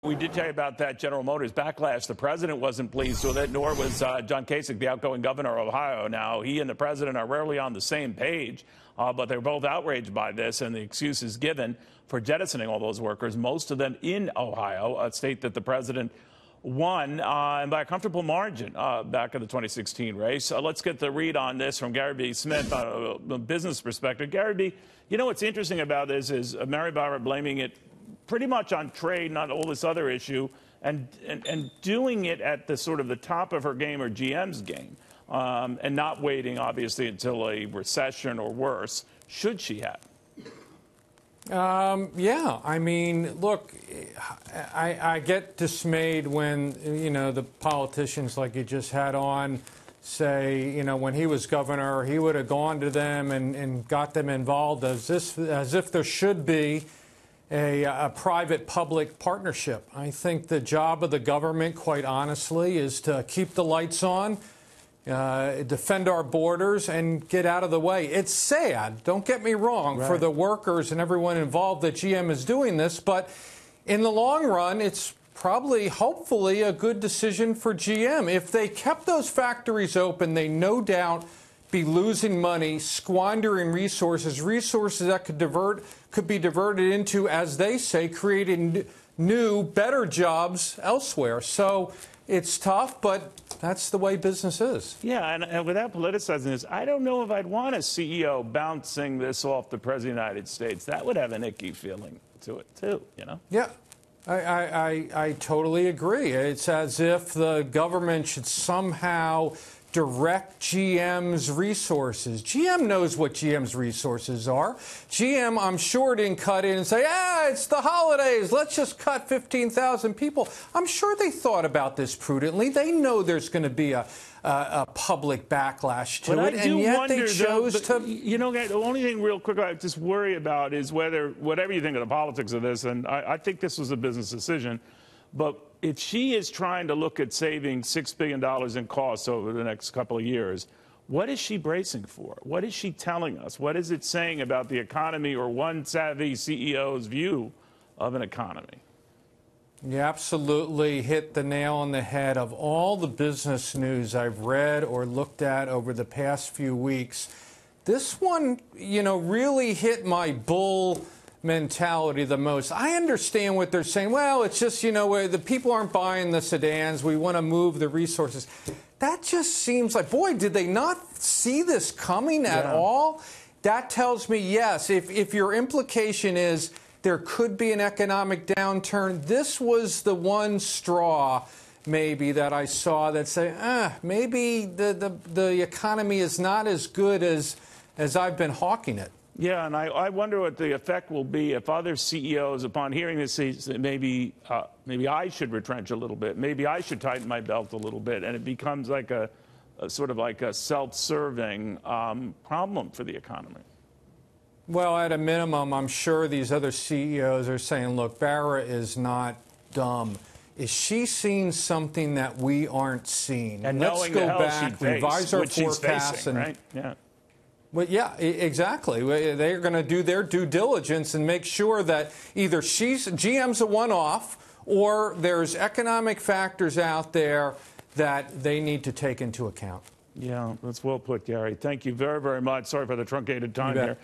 We did tell you about that General Motors backlash. The president wasn't pleased with it, nor was John Kasich, the outgoing governor of Ohio. Now, he and the president are rarely on the same page, but they're both outraged by this, and the excuse is given for jettisoning all those workers, most of them in Ohio, a state that the president won and by a comfortable margin back in the 2016 race. Let's get the read on this from Gary B. Smith on a business perspective. Gary B., you know what's interesting about this is Mary Barra blaming it pretty much on trade, not all this other issue, and doing it at the sort of the top of her game or GM's game, and not waiting, obviously, until a recession or worse, should she have. Yeah, I mean, look, I get dismayed when, you know, the politicians like you just had on say, you know, when he was governor, he would have gone to them and got them involved as if there should be a private-public partnership. I think the job of the government, quite honestly, is to keep the lights on, defend our borders, and get out of the way. It's sad, don't get me wrong, for the workers and everyone involved that GM is doing this, but in the long run, it's probably, hopefully, a good decision for GM. If they kept those factories open, they no doubt be losing money, squandering resources that could be diverted into, as they say, creating new, better jobs elsewhere. So it's tough, but that's the way business is. Yeah, and without politicizing this, I don't know if I'd want a CEO bouncing this off the President of the United States. That would have an icky feeling to it, too, you know? Yeah. I totally agree. It's as if the government should somehow direct GM's resources. GM knows what GM's resources are. GM, I'm sure, didn't cut in and say, it's the holidays, let's just cut 15,000 people. I'm sure they thought about this prudently. They know there's going to be a public backlash to it, and yet they chose to... You know, the only thing real quick I just worry about is whatever you think of the politics of this, and I think this was a business decision, but if she is trying to look at saving $6 billion in costs over the next couple of years, what is she bracing for? What is she telling us? What is it saying about the economy or one savvy CEO's view of an economy? You absolutely hit the nail on the head. Of all the business news I've read or looked at over the past few weeks, this one, you know, really hit my bull mentality the most. I understand what they're saying. Well, it's just, you know, the people aren't buying the sedans. We want to move the resources. That just seems like, boy, did they not see this coming at all? That tells me, yes, if your implication is there could be an economic downturn, this was the one straw maybe that I saw that say, maybe the economy is not as good as I've been hawking it. Yeah, and I wonder what the effect will be if other CEOs, upon hearing this, say maybe I should retrench a little bit, maybe I should tighten my belt a little bit, and it becomes like a sort of like a self-serving problem for the economy. Well, at a minimum, I'm sure these other CEOs are saying, look, Barra is not dumb. Is she seeing something that we aren't seeing? And let's go back, revise our forecasts. Right? Yeah. Well, yeah, exactly. They're going to do their due diligence and make sure that either GM's a one-off or there's economic factors out there that they need to take into account. Yeah, that's well put, Gary. Thank you very, very much. Sorry for the truncated time here.